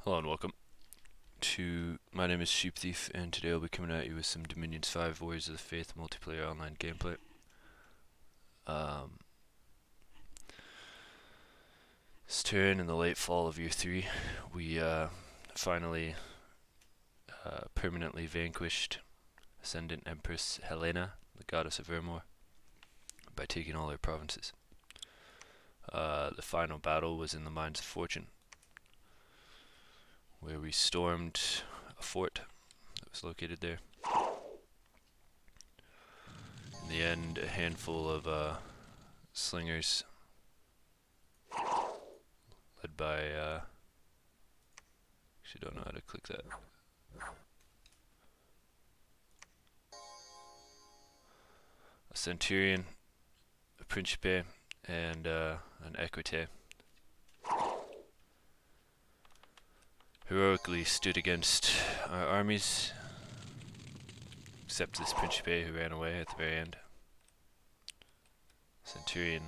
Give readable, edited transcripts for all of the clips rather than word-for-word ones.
Hello and welcome to my name is Sheep Thief, and today I'll be coming at you with some Dominions 5 Warriors of the Faith multiplayer online gameplay. This turn in the late fall of year 3, we finally permanently vanquished Ascendant Empress Helena, the goddess of Ermor, by taking all her provinces. The final battle was in the Mines of Fortune, where we stormed a fort that was located there. In the end, a handful of slingers led by actually don't know how to click that. A centurion, a principe, and an equite heroically stood against our armies, except this principe who ran away at the very end. Centurion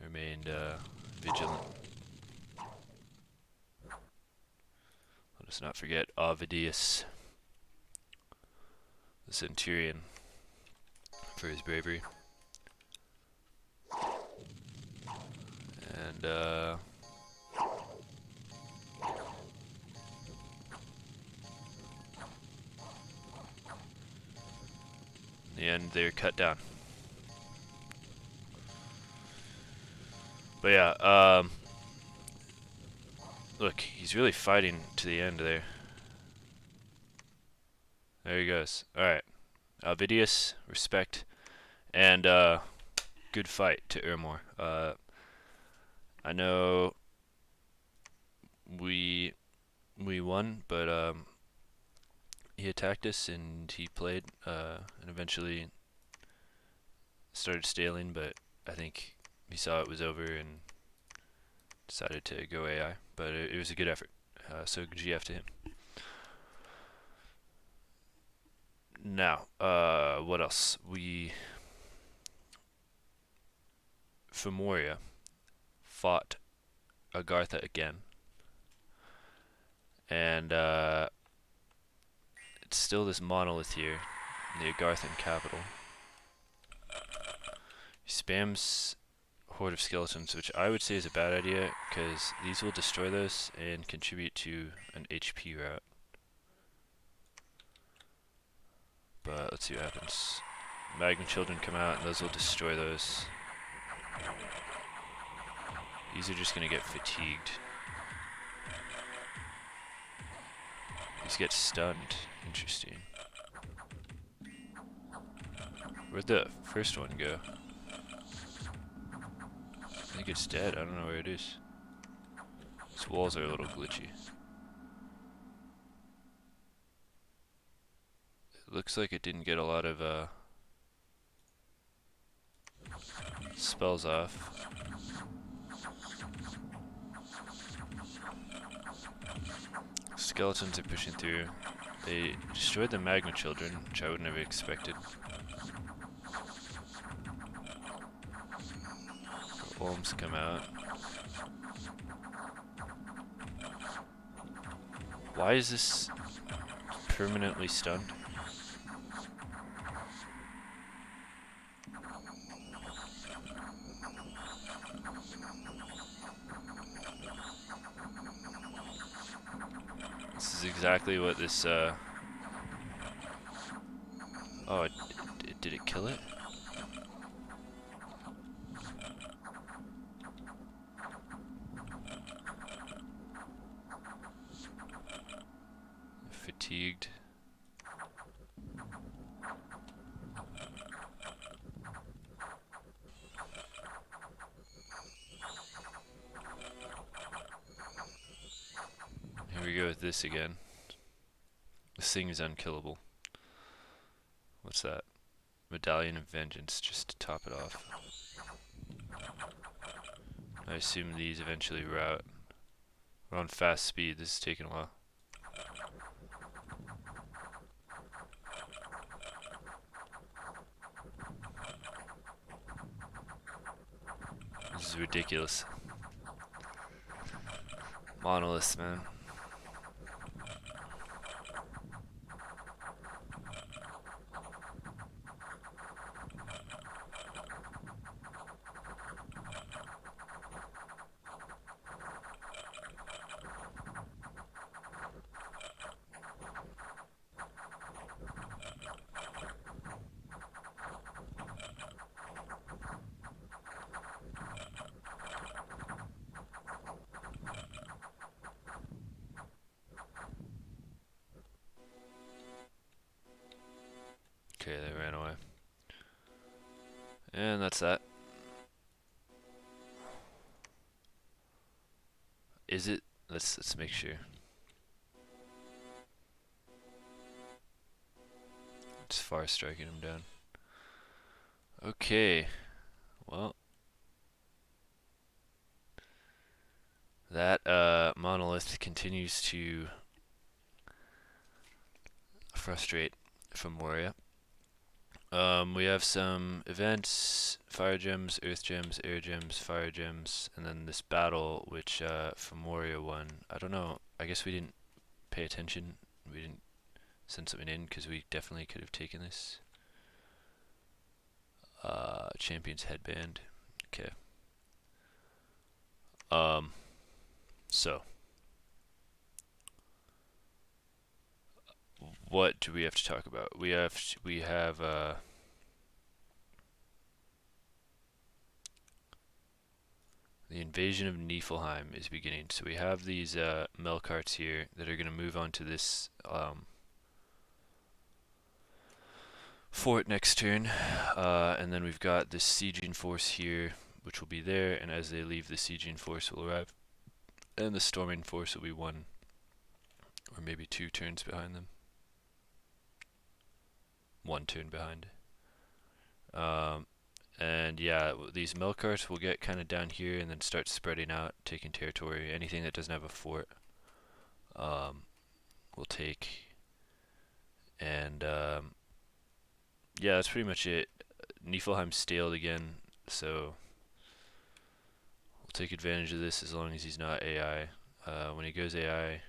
remained vigilant. Let us not forget Ovidius, the centurion, for his bravery. And in the end, they're cut down. But yeah, look, he's really fighting to the end there. There he goes. Alright. Ovidius, respect. And good fight to Ermor. I know we won, but he attacked us and he played and eventually started staling, but I think he saw it was over and decided to go AI, but it was a good effort. So GF to him. Now, what else? Fomoria fought Agartha again, and it's still this monolith here in the Agarthan capital. He spams Horde of Skeletons, which I would say is a bad idea, because these will destroy those and contribute to an HP route. But let's see what happens. Magma Children come out and those will destroy those. These are just going to get fatigued. These get stunned. Interesting. Where'd the first one go? I think it's dead. I don't know where it is. These walls are a little glitchy. It looks like it didn't get a lot of spells off. Skeletons are pushing through. They destroyed the Magma Children, which I would never expected. The Ulms come out. Why is this permanently stunned? This is exactly what this oh, did it kill it? Fatigued. Here we go with this again. This thing is unkillable. What's that? Medallion of Vengeance, just to top it off. I assume these eventually route. We're on fast speed, this is taking a while. This is ridiculous. Monoliths, man. Okay, they ran away. And that's that. Is it? Let's make sure. It's far striking him down. Okay. Well, that monolith continues to frustrate Fomoria. We have some events, fire gems, earth gems, air gems, fire gems, and then this battle which Fomoria won. I don't know, I guess we didn't pay attention. We didn't send something in because we definitely could have taken this. Champion's headband. Okay. So what do we have to talk about? We have the invasion of Niflheim is beginning. So we have these Melkarts here that are going to move on to this fort next turn, and then we've got this sieging force here, which will be there. And as they leave, the sieging force will arrive, and the storming force will be one or maybe 2 turns behind them. 1 turn behind. And yeah, these Melkarts will get kind of down here and then start spreading out, taking territory. Anything that doesn't have a fort will take. And yeah, that's pretty much it. Niflheim's staled again, so we'll take advantage of this as long as he's not AI. When he goes AI,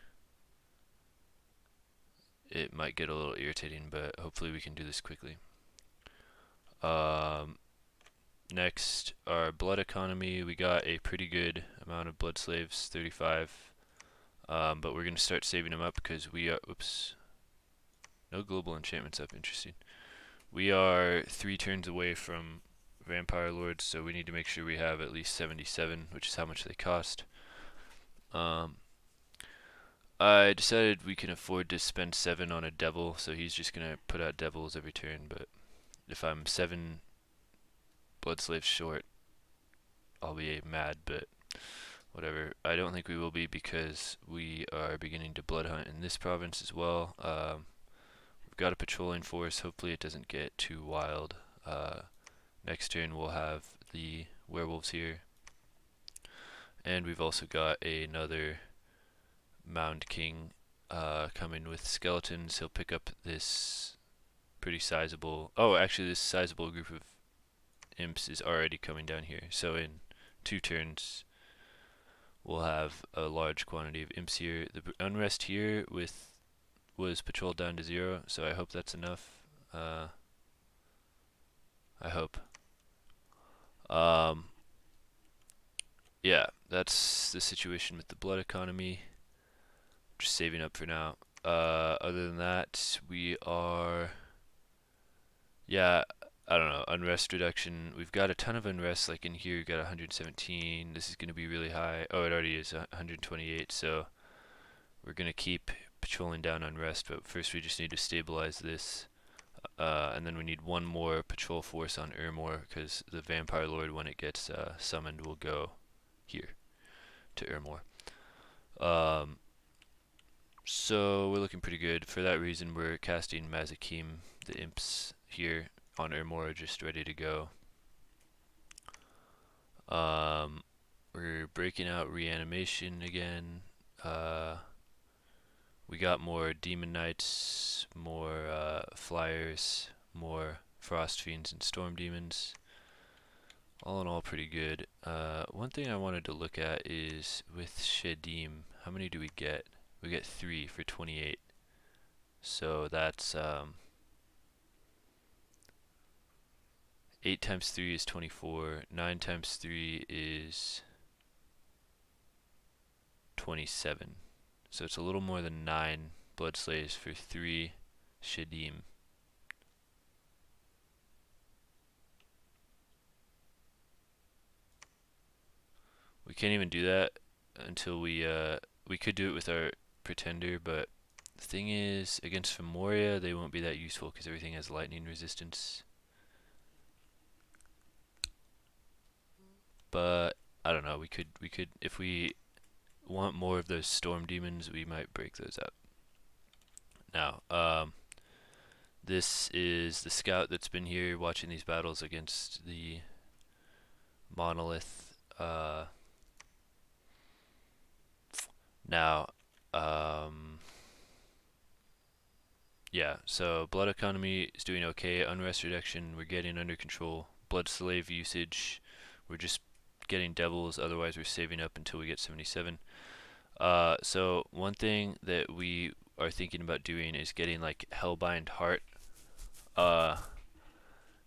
it might get a little irritating, but hopefully we can do this quickly. Next, our blood economy. We got a pretty good amount of blood slaves, 35. But we're going to start saving them up because we are, oops, no global enchantments up, interesting. We are 3 turns away from Vampire Lords, so we need to make sure we have at least 77, which is how much they cost. I decided we can afford to spend 7 on a devil, so he's just going to put out devils every turn, but if I'm 7 blood slaves short, I'll be mad, but whatever. I don't think we will be because we are beginning to blood hunt in this province as well. We've got a patrolling force. Hopefully it doesn't get too wild. Next turn we'll have the werewolves here. And we've also got another Mound King coming with skeletons. He'll pick up this pretty sizable... Oh, actually this sizable group of imps is already coming down here. So in 2 turns we'll have a large quantity of imps here. The unrest here was patrolled down to 0, so I hope that's enough. I hope. Yeah, that's the situation with the blood economy. Just saving up for now. Other than that, we are... Yeah, I don't know, unrest reduction. We've got a ton of unrest, like in here we've got 117. This is going to be really high. Oh, it already is 128, so we're going to keep patrolling down unrest, but first we just need to stabilize this. And then we need 1 more patrol force on Urmor, because the Vampire Lord, when it gets summoned, will go here to Urmor. So we're looking pretty good. For that reason, we're casting Mazakim, the imps here on Urmor, just ready to go. We're breaking out reanimation again. We got more demon knights, more flyers, more frost fiends and storm demons. all in all, pretty good. One thing I wanted to look at is with Shadim, how many do we get? We get 3 for 28. So that's 8 times 3 is 24. 9 times 3 is 27. So it's a little more than 9 blood slaves for 3 Shadim. We can't even do that until we could do it with our pretender, but the thing is, against Fomoria, they won't be that useful because everything has lightning resistance. But I don't know. We could if we want more of those storm demons, we might break those out. Now, this is the scout that's been here watching these battles against the monolith. Now, yeah, so blood economy is doing okay. Unrest reduction, we're getting under control. Blood slave usage, we're just getting devils, otherwise we're saving up until we get 77. So one thing that we are thinking about doing is getting like Hellbind Heart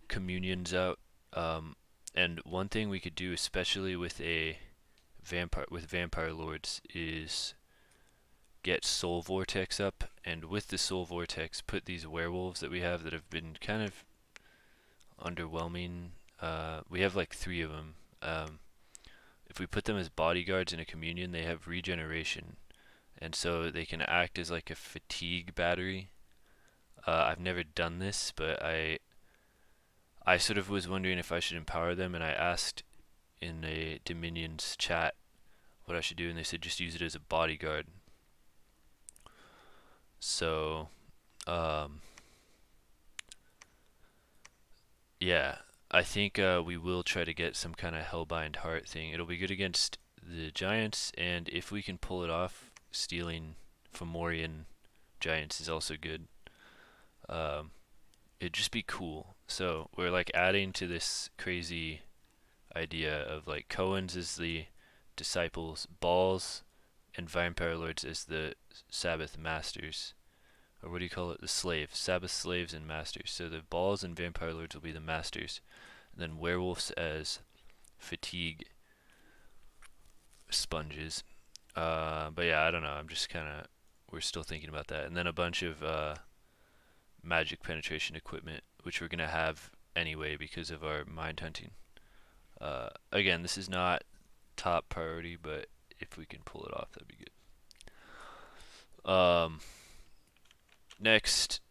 communions out. And one thing we could do, especially with vampire lords, is get Soul Vortex up, and with the Soul Vortex, put these werewolves that we have that have been kind of underwhelming. We have like 3 of them. If we put them as bodyguards in a communion, they have regeneration, and so they can act as like a fatigue battery. I've never done this, but I sort of was wondering if I should empower them, and I asked in a Dominions chat what I should do, and they said just use it as a bodyguard. So, yeah, I think we will try to get some kind of Hellbind Heart thing. It'll be good against the giants, and if we can pull it off, stealing Fomorian giants is also good. It'd just be cool. So we're like adding to this crazy idea of like Cohen's as the disciples, Balls and Vampire Lords as the Sabbath masters. Or what do you call it? The slaves. Sabbath slaves and masters. So the Balls and Vampire Lords will be the masters. And then werewolves as fatigue sponges. But yeah, I don't know. I'm just kind of, we're still thinking about that. And then a bunch of magic penetration equipment, which we're going to have anyway because of our mind hunting. Again, this is not top priority, but if we can pull it off, that'd be good. Next,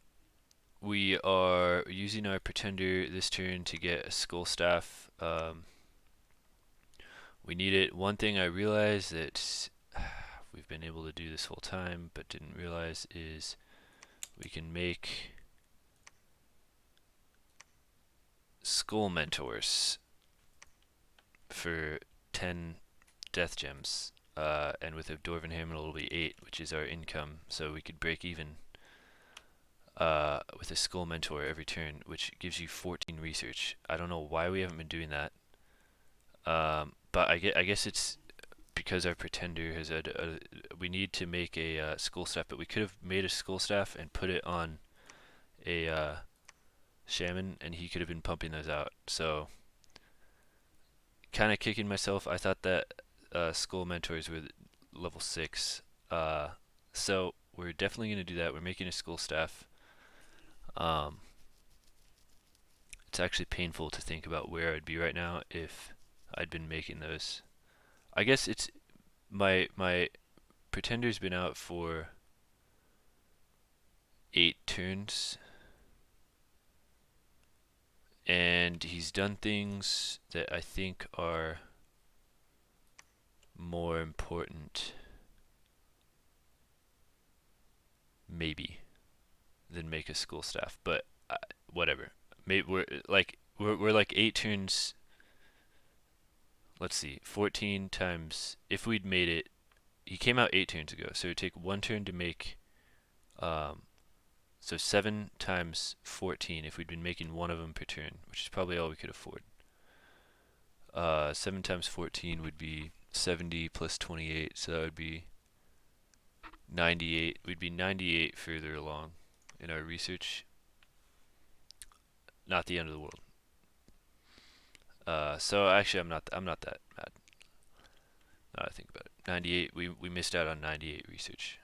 we are using our pretender this turn to get a skull staff. We need it. One thing I realized that we've been able to do this whole time, but didn't realize is we can make skull mentors for 10 death gems. And with a Dwarven Hammer it'll be 8, which is our income, so we could break even with a skull mentor every turn, which gives you 14 research. I don't know why we haven't been doing that, but I guess it's because our pretender has we need to make a skull staff, but we could have made a skull staff and put it on a shaman, and he could have been pumping those out. So kind of kicking myself. I thought that skull mentors were level 6, so we're definitely going to do that. We're making a skull staff. It's actually painful to think about where I'd be right now if I'd been making those. I guess it's my pretender's been out for 8 turns, and he's done things that I think are more important, maybe, than make a school staff. But whatever. Maybe we're like 8 turns. Let's see, 14 times. If we'd made it, he came out 8 turns ago, so it'd take 1 turn to make. So 7 times 14 if we'd been making one of them per turn, which is probably all we could afford. 7 times 14 would be 70 plus 28, so that would be 98. We'd be 98 further along in our research. Not the end of the world. So actually, I'm not that mad. Now I think about it. 98. We missed out on 98 research.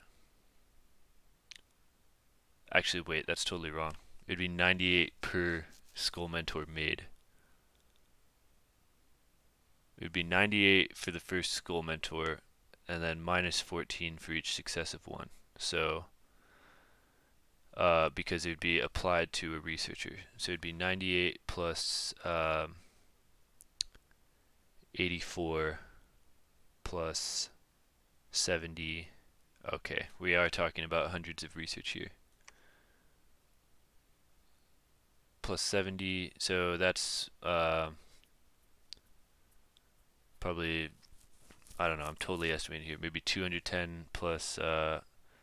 Actually, wait, that's totally wrong. It'd be 98 per skull mentor made. It would be 98 for the first skull mentor, and then minus 14 for each successive one. So, because it would be applied to a researcher. So it'd be 98 plus 84 plus 70. Okay, we are talking about hundreds of research here. Plus 70, so that's probably, I don't know, I'm totally estimating here. Maybe 210 plus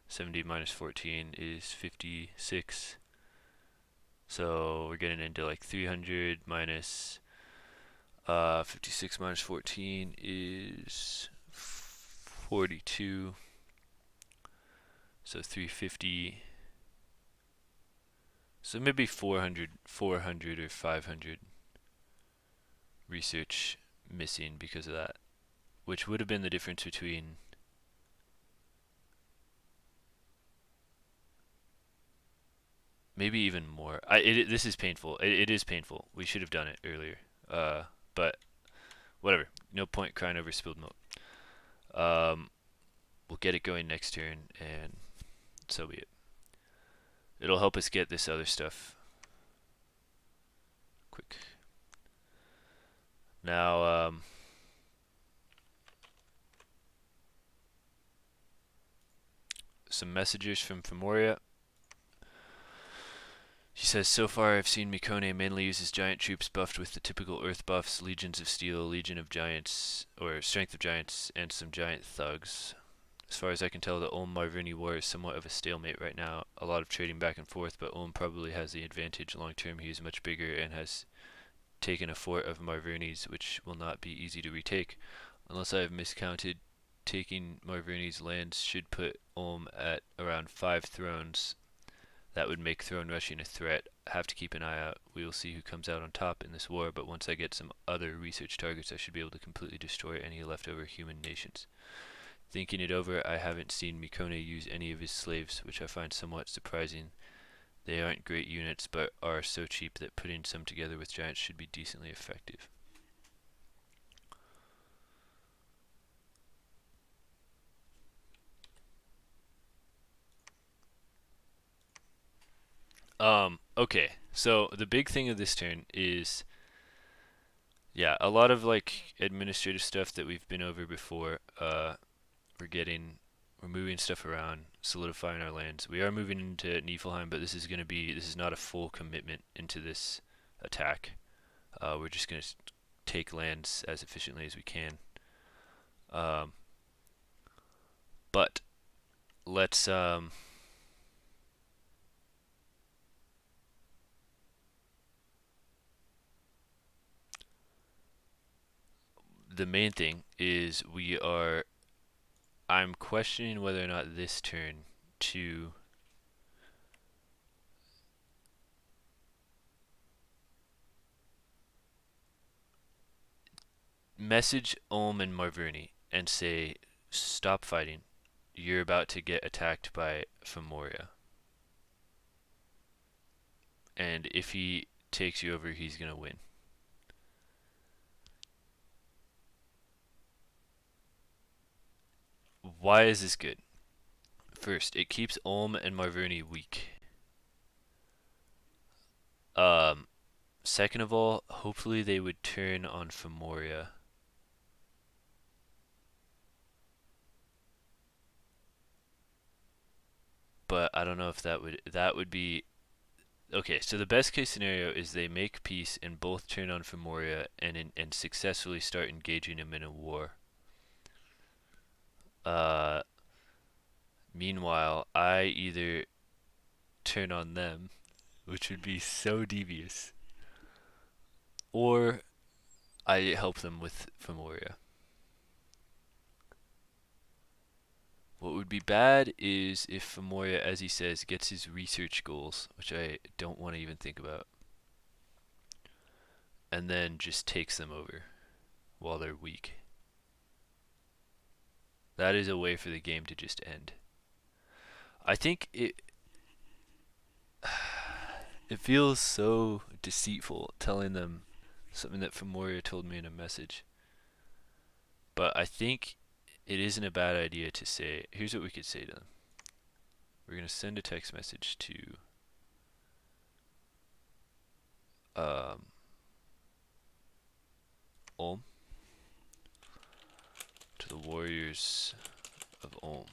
70 minus 14 is 56. So we're getting into like 300 minus 56 minus 14 is 42. So 350. So maybe 400 or 500 research missing because of that, which would have been the difference between maybe even more. This is painful. It is painful. We should have done it earlier. But whatever. No point crying over spilled milk. We'll get it going next turn, and so be it. It'll help us get this other stuff quick. Now, some messages from Fomoria. She says, so far I've seen Mikone mainly uses giant troops buffed with the typical earth buffs, legions of steel, legion of giants, or strength of giants, and some giant thugs. As far as I can tell, the Ulm-Marverni war is somewhat of a stalemate right now. A lot of trading back and forth, but Ulm probably has the advantage long term. He is much bigger and has taken a fort of Marverni's, which will not be easy to retake. Unless I have miscounted, taking Marverni's lands should put Ulm at around 5 thrones. That would make throne rushing a threat. Have to keep an eye out. We will see who comes out on top in this war, but once I get some other research targets, I should be able to completely destroy any leftover human nations. Thinking it over, I haven't seen Mikone use any of his slaves, which I find somewhat surprising. They aren't great units, but are so cheap that putting some together with giants should be decently effective. Okay, so the big thing of this turn is, yeah, a lot of like administrative stuff that we've been over before. We're moving stuff around, solidifying our lands. We are moving into Niflheim, but this is not a full commitment into this attack. We're just gonna take lands as efficiently as we can. Um, but let's the main thing is I'm questioning whether or not this turn to message Ulm and Marverni and say, stop fighting. You're about to get attacked by Fomoria. And if he takes you over, he's going to win. Why is this good? First, it keeps Ulm and Marverni weak. Second of all, hopefully they would turn on Fomoria. But I don't know if that would be okay. So the best case scenario is they make peace and both turn on Fomoria and successfully start engaging him in a war. Uh, Meanwhile, I either turn on them, which would be so devious, or I help them with Fomoria. What would be bad is if Fomoria, as he says, gets his research goals, which I don't want to even think about, and then just takes them over while they're weak. That is a way for the game to just end. I think it feels so deceitful telling them something that Fomoria told me in a message. But I think it isn't a bad idea to say, here's what we could say to them. We're going to send a text message to um, Ulm, to the warriors of Ulm.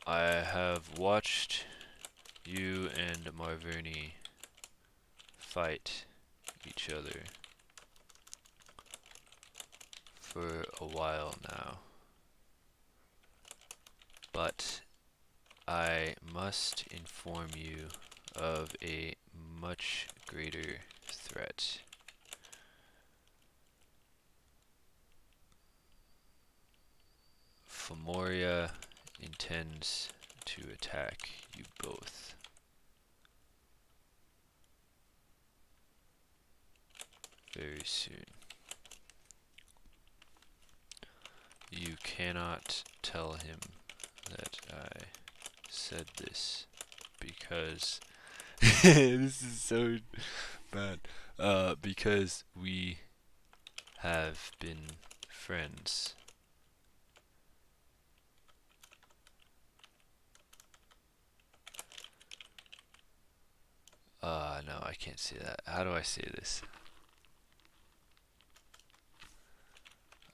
I have watched you and Marverni fight each other for a while now, but I must inform you of a much greater threat. Fomoria intends to attack you both. Very soon. You cannot tell him that I said this because this is so bad. Because we have been friends. No, I can't say that. How do I say this?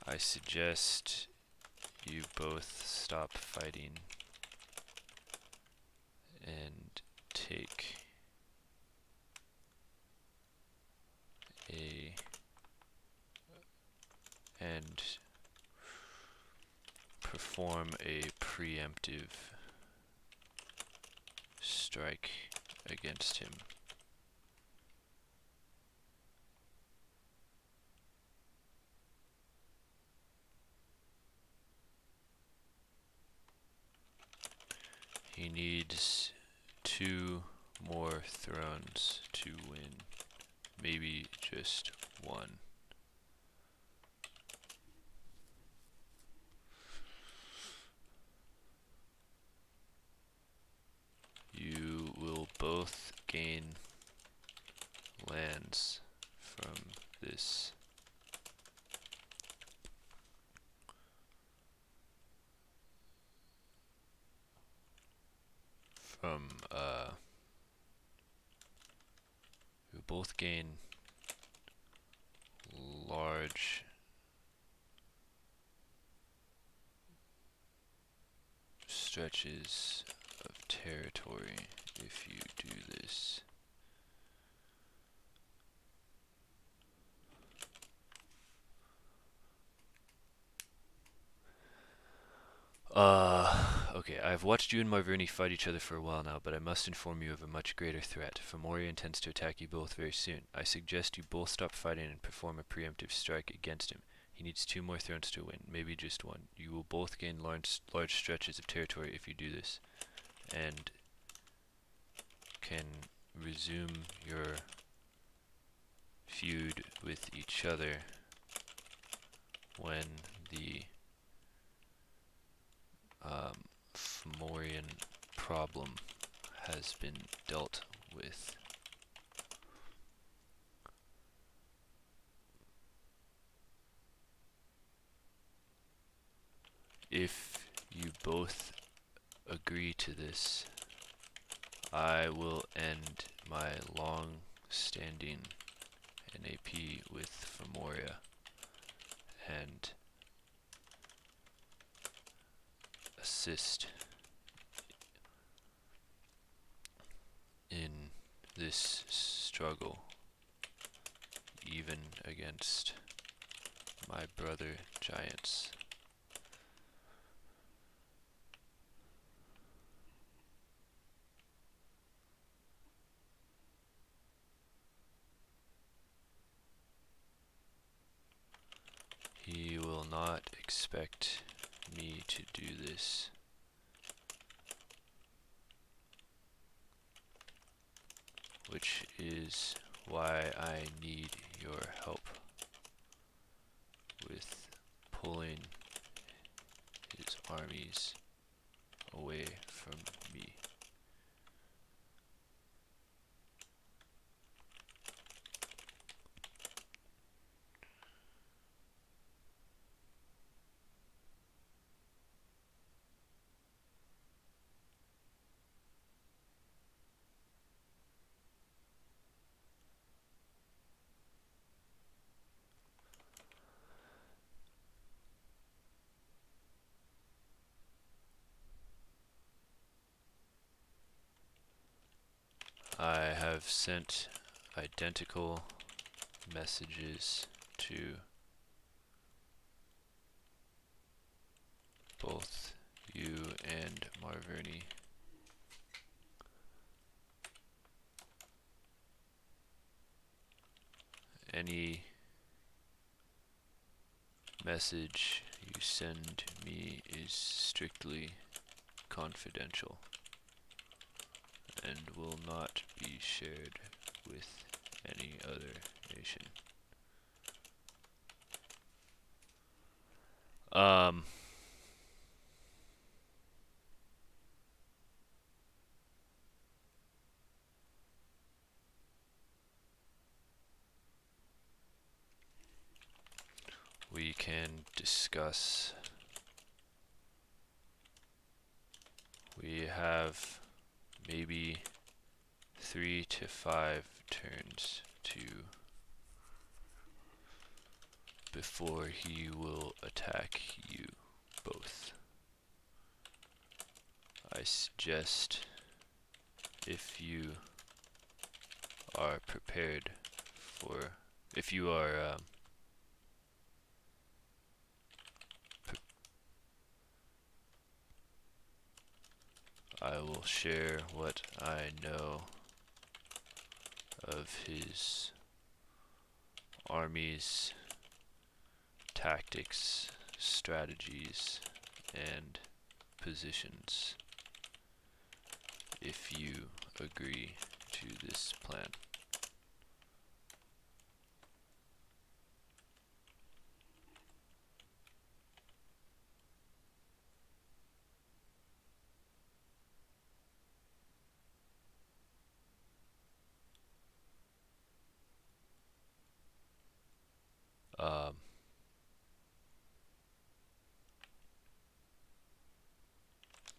I suggest you both stop fighting and take a and perform a preemptive strike against him. He needs 2 more thrones to win. Maybe just 1. You will both gain lands from this. You both gain large stretches of territory if you do this. Okay, I've watched you and Marverni fight each other for a while now, but I must inform you of a much greater threat. Fomoria intends to attack you both very soon. I suggest you both stop fighting and perform a preemptive strike against him. He needs 2 more thrones to win, maybe just 1. You will both gain large stretches of territory if you do this, and can resume your feud with each other when the Fomorian problem has been dealt with. If you both agree to this, I will end my long-standing NAP with Fomoria and assist in this struggle, even against my brother giants. not expect me to do this, which is why I need your help with pulling his armies away from me. I have sent identical messages to both you and Marverni. Any message you send me is strictly confidential and will not be shared with any other nation. We can discuss. We have maybe 3 to 5 turns before he will attack you both. I suggest, if you are prepared for, if you are I will share what I know of his army's tactics, strategies, and positions, if you agree to this plan.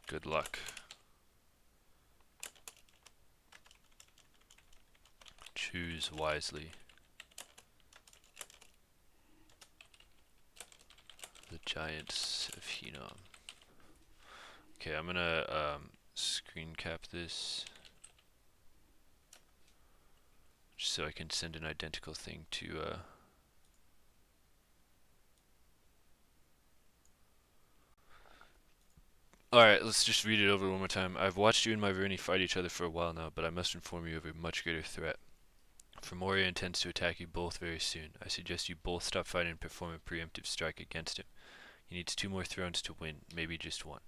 Good luck. Choose wisely. The Giants of Hinnom. Okay, I'm gonna screen cap this just so I can send an identical thing to Alright, let's just read it over one more time. I've watched you and Marverni fight each other for a while now, but I must inform you of a much greater threat. Fomoria intends to attack you both very soon. I suggest you both stop fighting and perform a preemptive strike against him. He needs 2 more thrones to win, maybe just 1.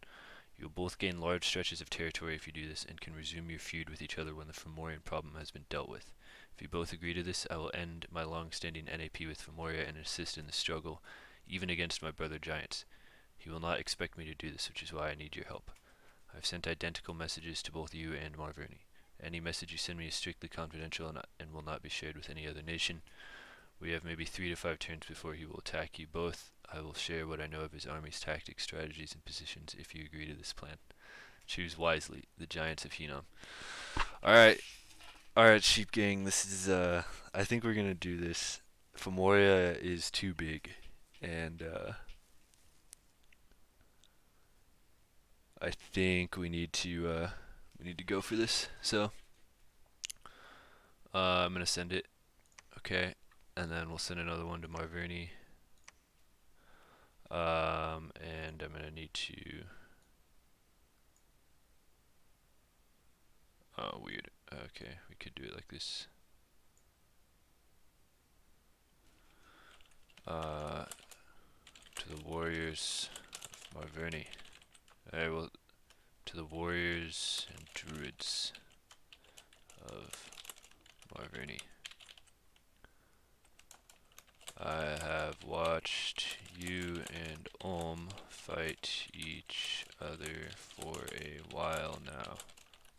You will both gain large stretches of territory if you do this, and can resume your feud with each other when the Fomorian problem has been dealt with. If you both agree to this, I will end my long-standing NAP with Fomoria and assist in the struggle, even against my brother giants. He will not expect me to do this, which is why I need your help. I have sent identical messages to both you and Marverni. Any message you send me is strictly confidential and will not be shared with any other nation. We have maybe 3 to 5 turns before he will attack you both. I will share what I know of his army's tactics, strategies, and positions if you agree to this plan. Choose wisely. The Giants of Hinnom. Alright, Sheep Gang, this is, I think we're gonna do this. Fomoria is too big, and, I think we need to go for this, so, I'm gonna send it, okay, and then we'll send another one to Marverni, and I'm gonna need to, oh, weird, okay, we could do it like this, to To the warriors of Marverni. Alright, well, to the warriors and druids of Marverni. I have watched you and Ulm fight each other for a while now,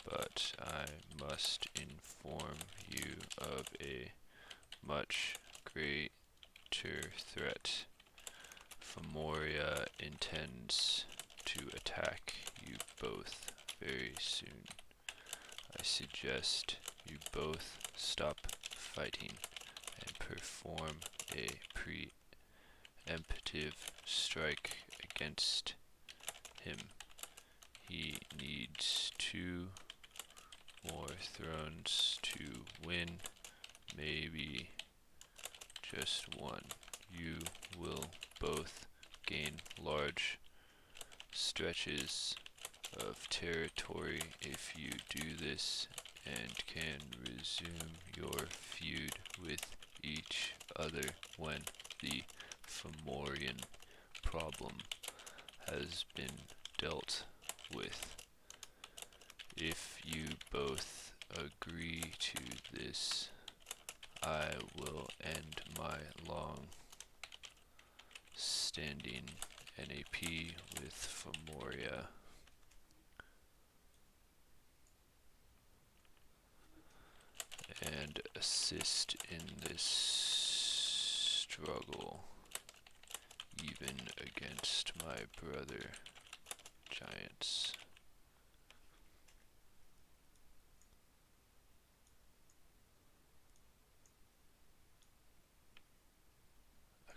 but I must inform you of a much greater threat. Fomoria intends to attack you both very soon. I suggest you both stop fighting and perform a preemptive strike against him. He needs 2 more thrones to win, maybe just 1. You will both gain large stretches of territory if you do this, and can resume your feud with each other when the Fomorian problem has been dealt with. If you both agree to this, I will end my long-standing NAP with Fomoria and assist in this struggle, even against my brother giants.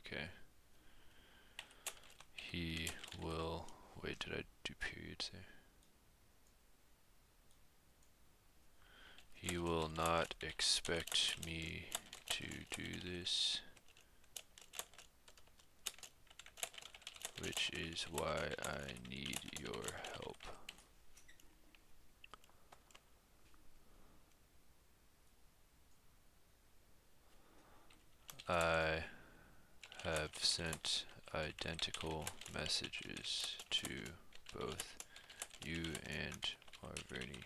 Okay. He will... Wait, did I do periods there? He will not expect me to do this, which is why I need your help. I have sent identical messages to both you and Marverni.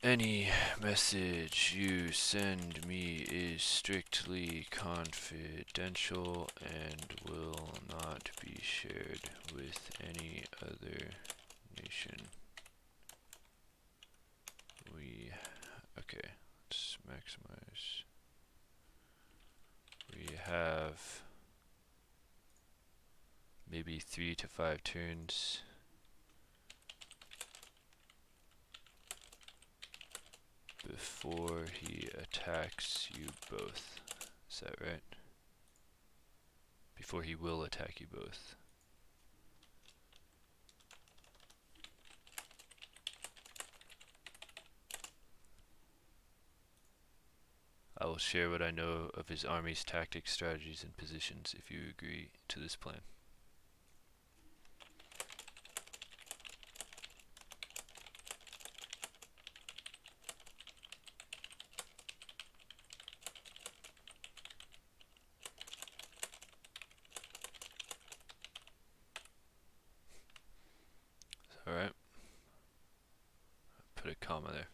Any message you send me is strictly confidential and will not be shared with any other nation. Okay, let's maximize. We have maybe 3 to 5 turns. Before he attacks you both. Is that right? Before he will attack you both. I will share what I know of his army's tactics, strategies, and positions if you agree to this plan. Alright. Put a comma there.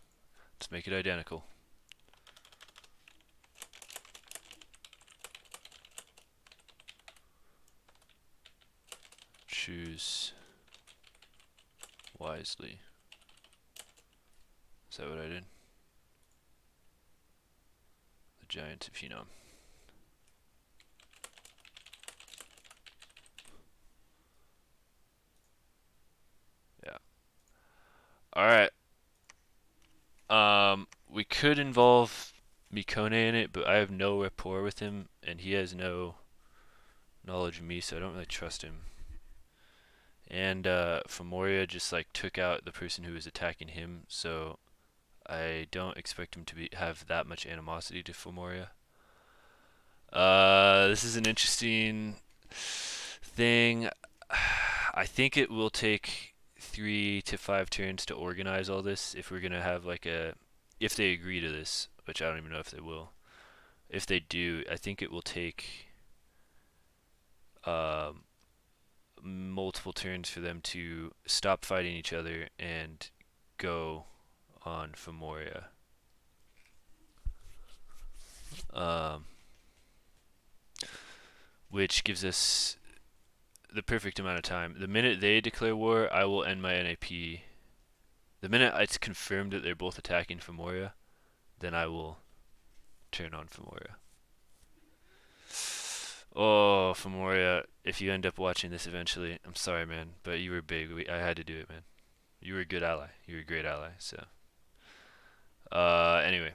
Let's make it identical. Choose wisely. Is that what I did? The Giants of Hinnom. Yeah. Alright. We could involve Mikone in it, but I have no rapport with him, and he has no knowledge of me, so I don't really trust him. And Fomoria just like took out the person who was attacking him, so I don't expect him to have that much animosity to Fomoria. This is an interesting thing. I think it will take 3 to 5 turns to organize all this if we're gonna have like if they agree to this, which I don't even know if they will. If they do, I think it will take um, multiple turns for them to stop fighting each other and go on Fomoria. Um, which gives us the perfect amount of time. The minute they declare war, I will end my NAP. The minute it's confirmed that they're both attacking Fomoria, then I will turn on Fomoria. Oh, Fomoria, if you end up watching this eventually, I'm sorry, man, but you were big. I had to do it, man. You were a good ally. You were a great ally. So, anyway,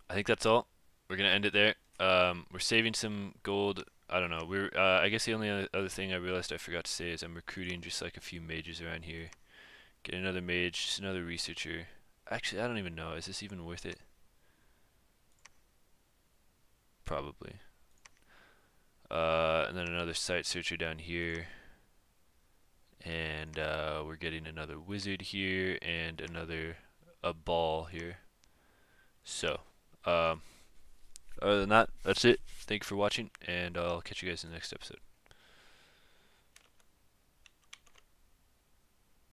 I think that's all. We're gonna end it there. We're saving some gold. I don't know. I guess the only other thing I realized I forgot to say is I'm recruiting just like a few mages around here. Get another mage, just another researcher. Actually, I don't even know. Is this even worth it? Probably. And then another site searcher down here. And we're getting another wizard here and a ball here. So, other than that, that's it. Thank you for watching, and I'll catch you guys in the next episode.